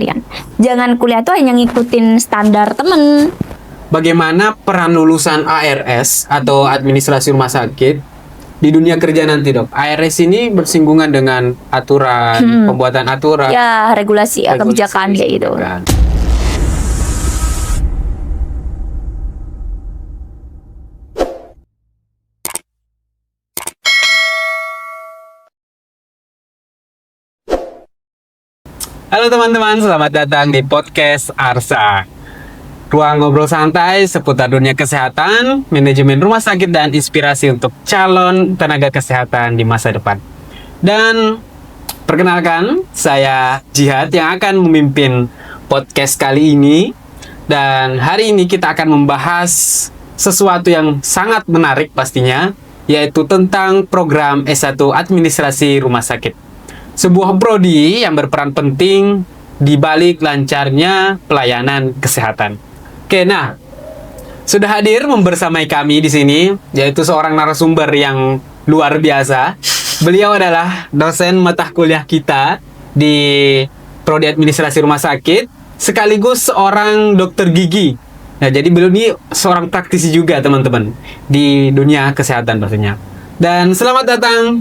kalian. Jangan kuliah tuh hanya ngikutin standar temen. Bagaimana peran lulusan ARS atau administrasi rumah sakit di dunia kerja nanti, Dok? ARS ini bersinggungan dengan aturan, pembuatan aturan, Ya, regulasi, ya, kebijakan kayak gitu. kebijakan. Halo teman-teman, selamat datang di podcast Arsa. Ruang ngobrol santai seputar dunia kesehatan, manajemen rumah sakit, dan inspirasi untuk calon tenaga kesehatan di masa depan. Dan perkenalkan, saya Jihad yang akan memimpin podcast kali ini. Dan hari ini kita akan membahas sesuatu yang sangat menarik pastinya, yaitu tentang program S1 Administrasi Rumah Sakit. Sebuah prodi yang berperan penting di balik lancarnya pelayanan kesehatan. Oke, nah, sudah hadir membersamai kami di sini, yaitu seorang narasumber yang luar biasa. Beliau adalah dosen mata kuliah kita di Prodi Administrasi Rumah Sakit, sekaligus seorang dokter gigi. Nah, jadi beliau ini seorang praktisi juga, teman-teman, di dunia kesehatan pastinya. Dan selamat datang,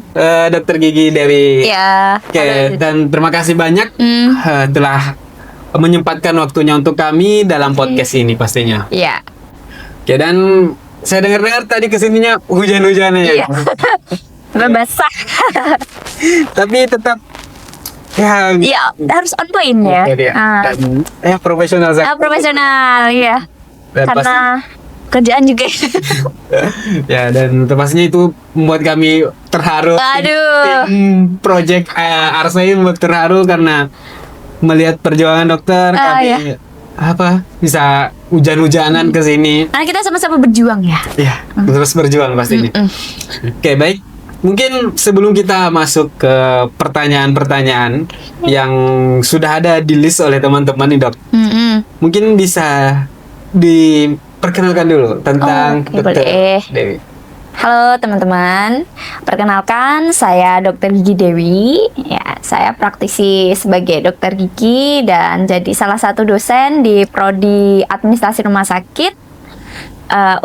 Dokter Gigi Dewi. Ya. Oke, dan terima kasih banyak telah menyempatkan waktunya untuk kami dalam podcast ini pastinya. Ya. Oke, dan saya dengar-dengar tadi kesininya hujan-hujannya ya. Iya. Basah. Tapi tetap ya. Iya, harus on point ya. Oke, dia. Dan profesional saya. Profesional, ya. Dan Karena kerjaan juga. Ya, dan pastinya itu membuat kami terharu. Aduh. Tim project Arsa ini membuat terharu karena melihat perjuangan dokter kami bisa hujan-hujanan ke sini. Karena kita sama-sama berjuang ya. Ya, terus berjuang pastinya. Oke, baik. Mungkin sebelum kita masuk ke pertanyaan-pertanyaan yang sudah ada di list oleh teman-teman nih, Dok. Mungkin bisa diperkenalkan dulu tentang Dokter boleh. Dewi. Halo teman-teman, perkenalkan saya Dokter Gigi Dewi. Ya, saya praktisi sebagai dokter gigi dan jadi salah satu dosen di Prodi Administrasi Rumah Sakit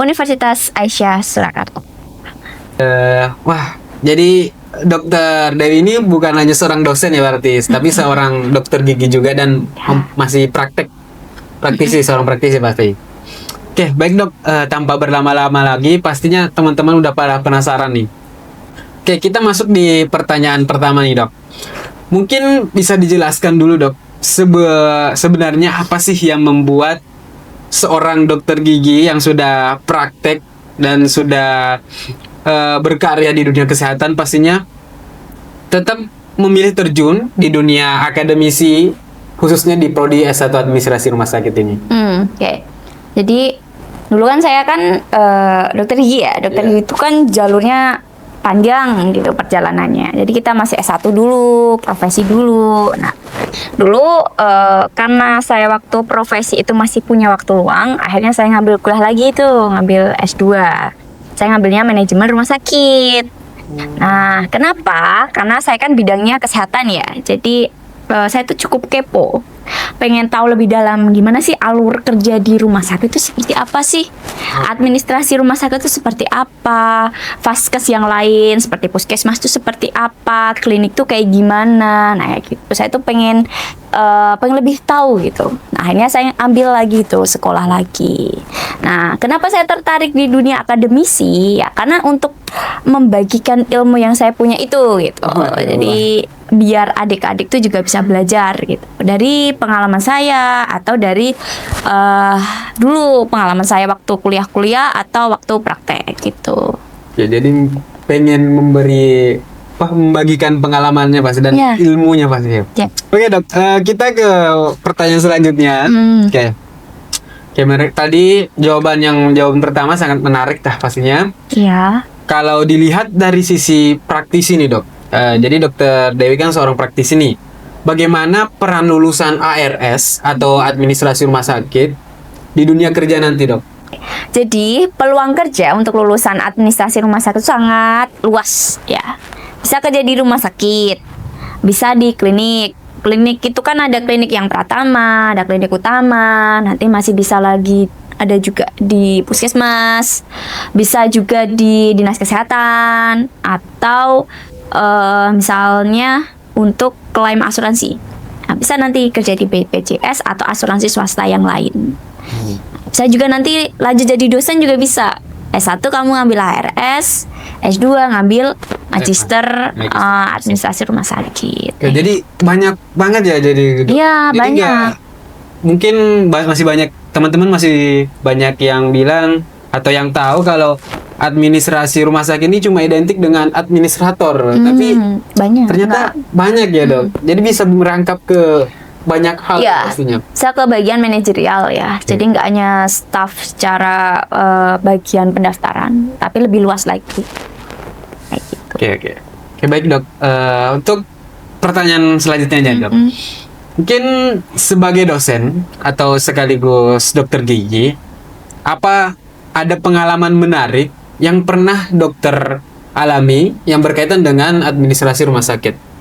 Universitas Aisyah Surakarta. Wah, jadi Dokter Dewi ini bukan hanya seorang dosen ya berarti, tapi seorang dokter gigi juga dan masih praktisi, seorang praktisi pasti. Oke, baik Dok, tanpa berlama-lama lagi, pastinya teman-teman udah pada penasaran nih. Oke, kita masuk di pertanyaan pertama nih, Dok. Mungkin bisa dijelaskan dulu, Dok, sebenarnya apa sih yang membuat seorang dokter gigi yang sudah praktek dan sudah berkarya di dunia kesehatan pastinya tetap memilih terjun di dunia akademisi, khususnya di Prodi S1 Administrasi Rumah Sakit ini? Oke. Jadi dulu kan saya kan dokter gigi ya. Dokter gigi itu kan jalurnya panjang gitu perjalanannya. Jadi kita masih S1 dulu, profesi dulu. Nah, dulu karena saya waktu profesi itu masih punya waktu luang, akhirnya saya ngambil kuliah lagi itu, ngambil S2. Saya ngambilnya manajemen rumah sakit. Nah, kenapa? Karena saya kan bidangnya kesehatan ya. Jadi saya tuh cukup kepo, pengen tahu lebih dalam gimana sih alur kerja di rumah sakit itu seperti apa sih, administrasi rumah sakit itu seperti apa, vaskes yang lain seperti puskesmas itu seperti apa, klinik tuh kayak gimana. Nah gitu, saya tuh pengen lebih tahu gitu. Nah akhirnya saya ambil lagi tuh, sekolah lagi. Nah kenapa saya tertarik di dunia akademisi ya, karena untuk membagikan ilmu yang saya punya itu gitu. Jadi biar adik-adik tuh juga bisa belajar gitu dari pengalaman saya atau dari dulu pengalaman saya waktu kuliah atau waktu praktek gitu. Ya, jadi pengen membagikan pengalamannya pasti dan ilmunya pasti. Ya. Oke Dok, kita ke pertanyaan selanjutnya. Oke, tadi jawaban pertama sangat menarik pastinya. Iya. Kalau dilihat dari sisi praktisi nih Dok, jadi Dokter Dewi kan seorang praktisi nih. Bagaimana peran lulusan ARS atau administrasi rumah sakit di dunia kerja nanti, Dok? Jadi peluang kerja untuk lulusan administrasi rumah sakit sangat luas ya. Bisa kerja di rumah sakit, bisa di klinik, klinik itu kan ada klinik yang Pratama, ada klinik utama, nanti masih bisa lagi ada juga di puskesmas, bisa juga di dinas kesehatan, atau misalnya untuk klaim asuransi. Nah, bisa nanti kerja di BPJS atau asuransi swasta yang lain. Bisa juga nanti lanjut jadi dosen juga bisa. S1 kamu ngambil HRS, S2 ngambil magister administrasi rumah sakit. Oke, jadi banyak banget ya jadi. Iya, jadi banyak. Mungkin masih banyak teman-teman masih banyak yang bilang atau yang tahu kalau administrasi rumah sakit ini cuma identik dengan administrator, tapi banyak. ternyata banyak ya dok. Jadi bisa merangkap ke banyak hal Ya, pastinya. saya ke bagian manajerial ya. Jadi nggak hanya staff secara bagian pendaftaran, tapi lebih luas lagi. Kayak gitu. Oke, baik dok. Untuk pertanyaan selanjutnya aja dok. Mungkin sebagai dosen atau sekaligus dokter gigi, apa ada pengalaman menarik yang pernah dokter alami yang berkaitan dengan administrasi rumah sakit?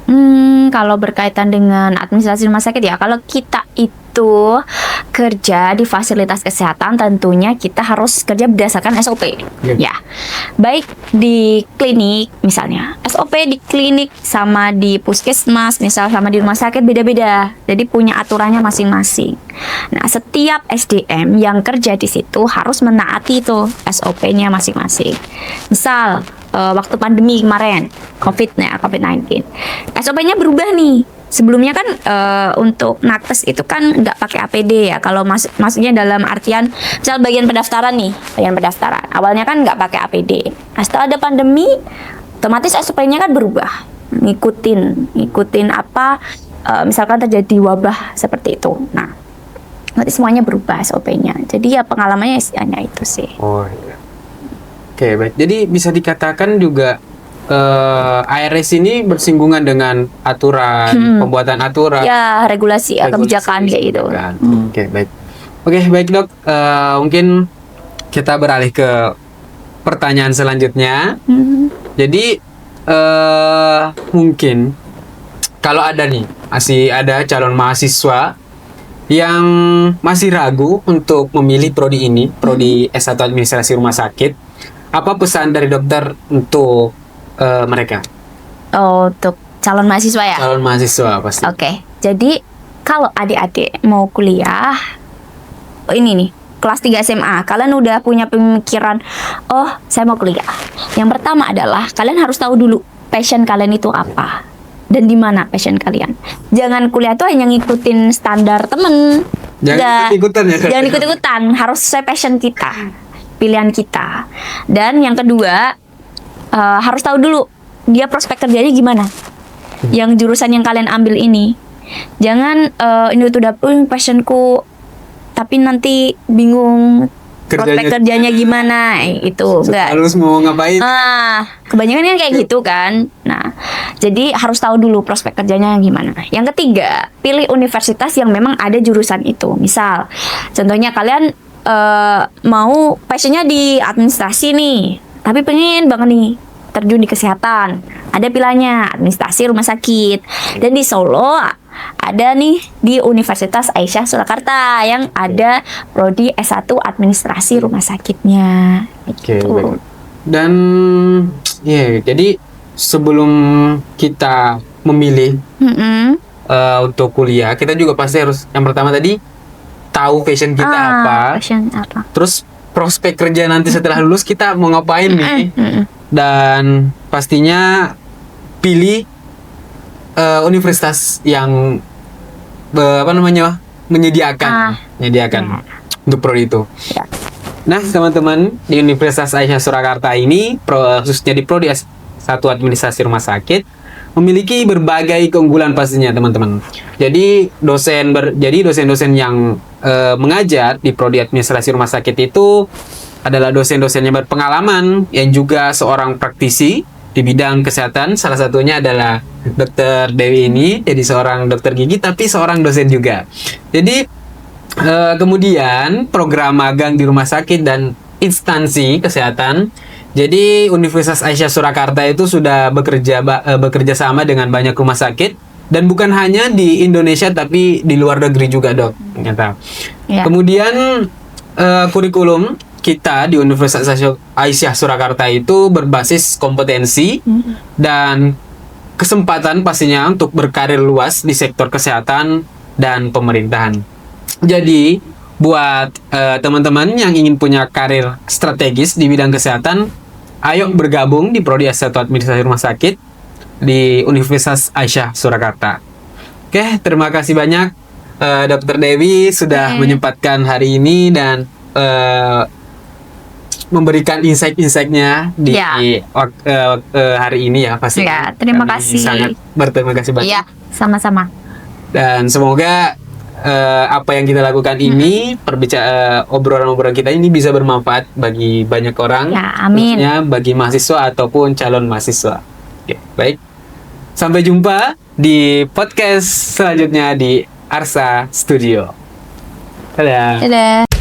Kalau berkaitan dengan administrasi rumah sakit ya, kalau kita itu kerja di fasilitas kesehatan, tentunya kita harus kerja berdasarkan SOP. Ya, baik di klinik misalnya, SOP di klinik sama di puskesmas, misal sama di rumah sakit beda-beda. Jadi punya aturannya masing-masing. Nah, setiap SDM yang kerja di situ harus menaati itu SOP-nya masing-masing. Misal waktu pandemi kemarin COVID-19, SOP-nya berubah nih. Sebelumnya kan untuk nakes itu kan nggak pakai APD ya. Kalau maksudnya dalam artian misal bagian pendaftaran nih, bagian pendaftaran awalnya kan nggak pakai APD. Nah, setelah ada pandemi, otomatis SOP-nya kan berubah, ngikutin apa misalkan terjadi wabah seperti itu. Nah, nanti semuanya berubah SOP-nya. Jadi ya pengalamannya hanya itu sih. Oh iya. Oke, baik. Jadi bisa dikatakan juga ARS ini bersinggungan dengan aturan, pembuatan aturan. Ya, regulasi, kebijakan kayak gitu. Oke, baik. Oke, baik dok. Mungkin kita beralih ke pertanyaan selanjutnya. Jadi mungkin kalau ada nih, masih ada calon mahasiswa yang masih ragu untuk memilih prodi ini, prodi S1 Administrasi Rumah Sakit. Apa pesan dari dokter untuk mereka? Oh, untuk calon mahasiswa ya? Calon mahasiswa pasti. Oke, jadi kalau adik-adik mau kuliah, ini nih, kelas 3 SMA, kalian udah punya pemikiran, oh saya mau kuliah. Yang pertama adalah, kalian harus tahu dulu passion kalian itu apa. Dan di mana passion kalian. Jangan kuliah tuh hanya ngikutin standar temen. Jangan ikut-ikutan ya? Jangan ikut-ikutan, harus sesuai passion kita, pilihan kita. Dan yang kedua, harus tahu dulu dia prospek kerjanya gimana. Yang jurusan yang kalian ambil ini, jangan ini udah passionku, tapi nanti bingung prospek kerjanya gimana, itu enggak. Harus mau ngapain? Kebanyakan kan kayak gitu kan. Nah, jadi harus tahu dulu prospek kerjanya gimana. Yang ketiga, pilih universitas yang memang ada jurusan itu. Misal, contohnya kalian mau passionnya di administrasi nih, tapi pengen banget nih terjun di kesehatan. Ada pilihannya administrasi rumah sakit. Dan di Solo ada nih di Universitas Aisyah Surakarta yang ada prodi S1 administrasi rumah sakitnya. Oke, baik. Dan jadi sebelum kita memilih untuk kuliah, kita juga pasti harus yang pertama tadi tahu passion kita apa. Passion apa. Terus prospek kerja nanti setelah lulus kita mau ngapain nih. Dan pastinya pilih universitas yang menyediakan untuk prodi itu. Ya. Nah, teman-teman, di Universitas Aisyah Surakarta ini khususnya di prodi S1 Administrasi Rumah Sakit memiliki berbagai keunggulan pastinya, teman-teman. Jadi dosen-dosen yang mengajar di prodi Administrasi Rumah Sakit itu adalah dosen-dosen yang berpengalaman yang juga seorang praktisi di bidang kesehatan. Salah satunya adalah Dokter Dewi ini, jadi seorang dokter gigi tapi seorang dosen juga. Jadi kemudian program magang di rumah sakit dan instansi kesehatan. Jadi Universitas Aisyah Surakarta itu sudah bekerja sama dengan banyak rumah sakit Dan bukan hanya di Indonesia tapi di luar negeri juga, Dok, ternyata. Ya. Kemudian kurikulum kita di Universitas Aisyah Surakarta itu berbasis kompetensi dan kesempatan pastinya untuk berkarir luas di sektor kesehatan dan pemerintahan. Jadi buat teman-teman yang ingin punya karir strategis di bidang kesehatan, ayo bergabung di Prodi S1 Administrasi Rumah Sakit di Universitas Aisyah Surakarta. Oke, terima kasih banyak Dr. Dewi sudah menyempatkan hari ini dan memberikan insight-insightnya di Ya. hari ini ya pasti. Ya, terima Kami kasih. Sangat berterima kasih banyak. Iya, sama-sama. Dan semoga apa yang kita lakukan ini, obrolan-obrolan kita ini bisa bermanfaat bagi banyak orang, Ya, amin. khususnya bagi mahasiswa ataupun calon mahasiswa. Oke, baik. Sampai jumpa di podcast selanjutnya di Arsa Studio. Dadah. Dadah.